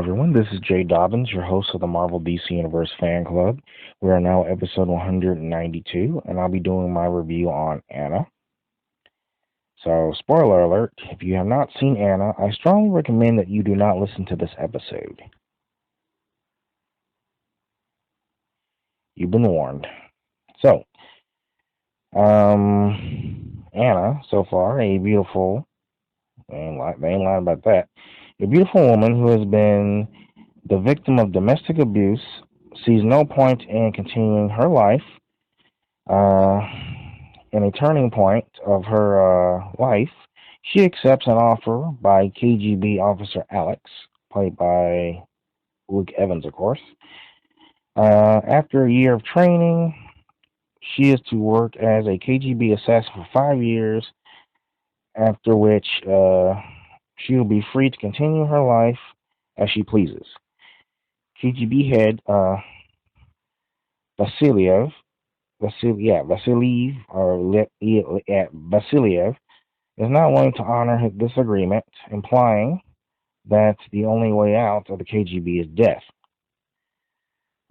everyone. This is Jay Dobbins, your host of the Marvel DC Universe Fan Club. We are now episode 192, and I'll be doing my review on Anna. So, spoiler alert, if you have not seen Anna, I strongly recommend that you do not listen to this episode. You've been warned. So, Anna, so far, a beautiful, they ain't lying about that, a beautiful woman who has been the victim of domestic abuse, sees no point in continuing her life. Uh, in a turning point of her life, she accepts an offer by KGB officer Alex, played by Luke Evans, of course. After a year of training, she is to work as a KGB assassin for 5 years, after which she will be free to continue her life as she pleases. KGB head Vasiliev, Vasiliev, Vasiliev is not willing to honor this agreement, implying that the only way out of the KGB is death.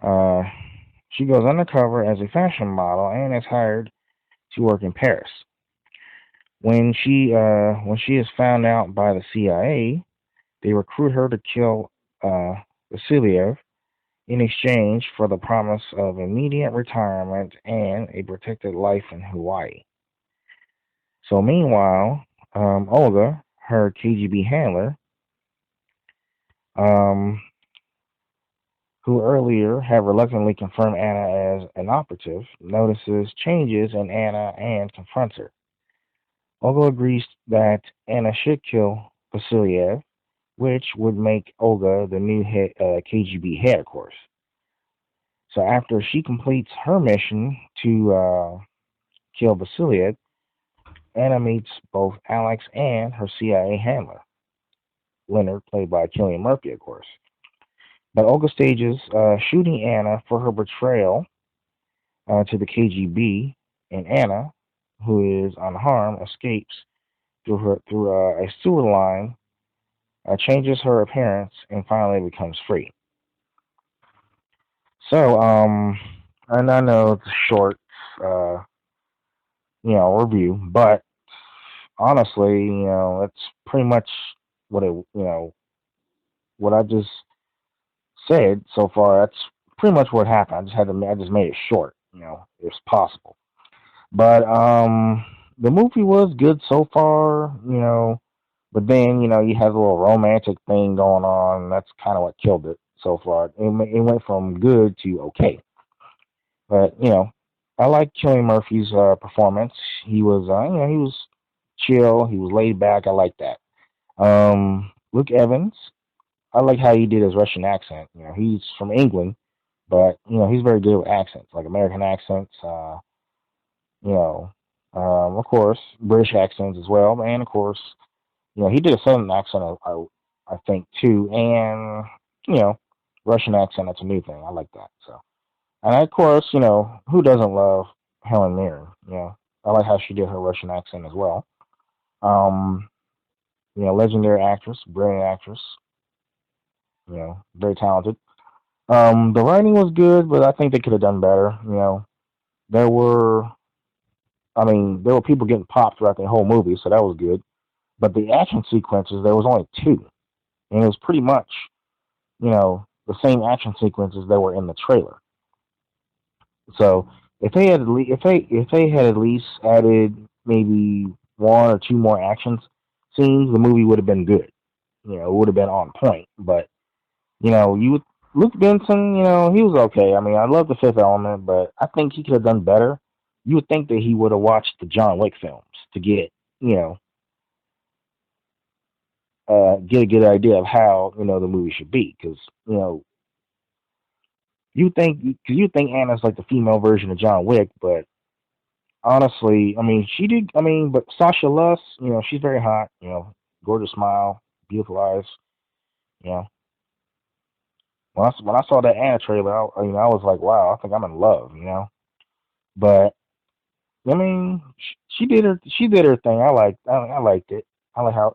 Uh, she goes undercover as a fashion model and is hired to work in Paris. When she is found out by the CIA, they recruit her to kill Vasiliev in exchange for the promise of immediate retirement and a protected life in Hawaii. So meanwhile, Olga, her KGB handler, um, who earlier had reluctantly confirmed Anna as an operative, notices changes in Anna and confronts her. Olga agrees that Anna should kill Vasiliev, which would make Olga the new KGB head, of course. So after she completes her mission to kill Vasiliev, Anna meets both Alex and her CIA handler, Leonard, played by Cillian Murphy, of course. But Olga stages shooting Anna for her betrayal to the KGB, and Anna, who is unharmed, escapes through a sewer line, changes her appearance, and finally becomes free. So, and I know it's a short, uh, review, but honestly, it's pretty much what what I just said so far. That's pretty much what happened. I just made it short, if possible. But the movie was good so far, But then, you had a little romantic thing going on. And that's kind of what killed it so far. It went from good to okay. But I like Cillian Murphy's performance. He was, he was chill. He was laid back. I like that. Luke Evans, I like how he did his Russian accent. He's from England, but he's very good with accents, like American accents. You know, of course, British accents as well, and of course, he did a Southern accent, I think too, and you know, Russian accent. That's a new thing. I like that. So, and of course, who doesn't love Helen Mirren? I like how she did her Russian accent as well. Um, legendary actress, brilliant actress. Very talented. The writing was good, but I think they could have done better. There were, there were people getting popped throughout the whole movie, so that was good. But the action sequences, there was only two, and it was pretty much, the same action sequences that were in the trailer. So if they had at least added maybe one or two more action scenes, the movie would have been good. It would have been on point. But you would Luke Benson, he was okay. I love the Fifth Element, but I think he could have done better. You would think that he would have watched the John Wick films to get a good idea of how the movie should be. Because you think Anna's like the female version of John Wick, but honestly, she did. But Sasha Luss, she's very hot. Gorgeous smile, beautiful eyes. You know, when I saw that Anna trailer, I was like, wow, I think I'm in love. But she did her thing. I liked it. I like how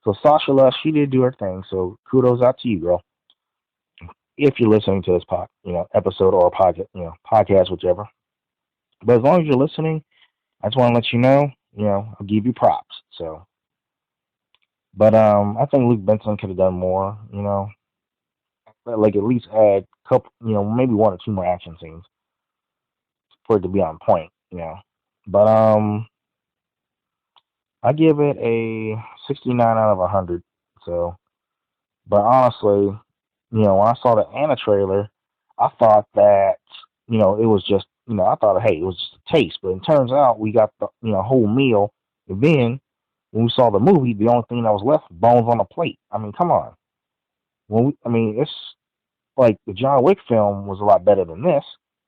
So Sasha Lush, she did do her thing. So kudos out to you, girl. If you're listening to this episode or podcast, whichever. But as long as you're listening, I just want to let you know, I'll give you props. So, but I think Luke Benson could have done more. Like at least add a couple, maybe one or two more action scenes for it to be on point. But I give it a 69 out of 100. So, but honestly, when I saw the Anna trailer, I thought that it was just I thought, hey, it was just a taste, but it turns out we got the whole meal. And then when we saw the movie, the only thing that was left was bones on a plate. I mean, come on. It's like the John Wick film was a lot better than this.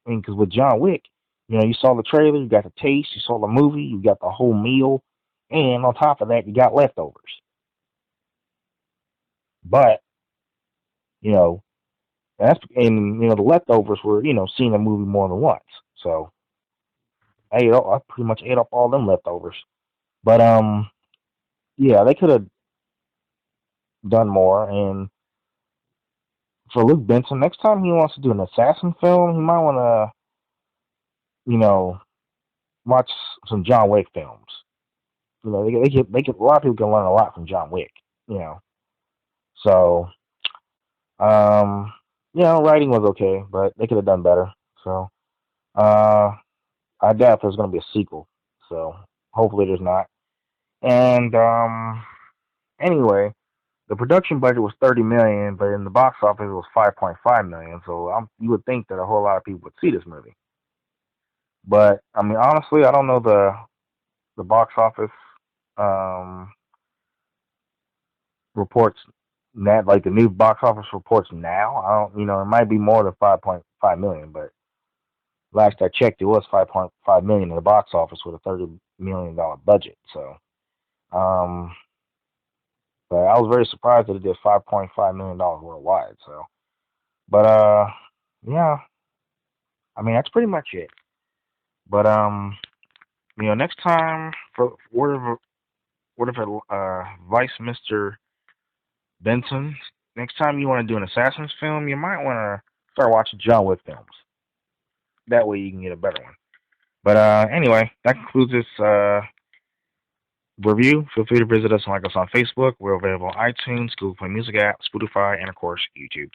I mean, because with John Wick, you saw the trailer, you got the taste, you saw the movie, you got the whole meal, and on top of that, you got leftovers. But you know, the leftovers were seeing the movie more than once. So I pretty much ate up all them leftovers. But yeah, they could have done more. And for Luke Benson, next time he wants to do an assassin film, he might want to watch some John Wick films. A lot of people can learn a lot from John Wick. So writing was okay, but they could have done better. So I doubt there's going to be a sequel. So hopefully there's not. And anyway, the production budget was 30 million, but in the box office it was 5.5 million. So you would think that a whole lot of people would see this movie. But I mean, honestly, I don't know the box office reports that, like the new box office reports now. I don't, it might be more than 5.5 million, but last I checked, it was 5.5 million in the box office with a $30 million budget. So, but I was very surprised that it did $5.5 million worldwide. So, but yeah, I mean that's pretty much it. But next time for whatever Vice Mr. Benson, next time you want to do an Assassin's film, you might want to start watching John Wick films. That way you can get a better one. But anyway, that concludes this review. Feel free to visit us and like us on Facebook. We're available on iTunes, Google Play Music app, Spotify, and of course YouTube.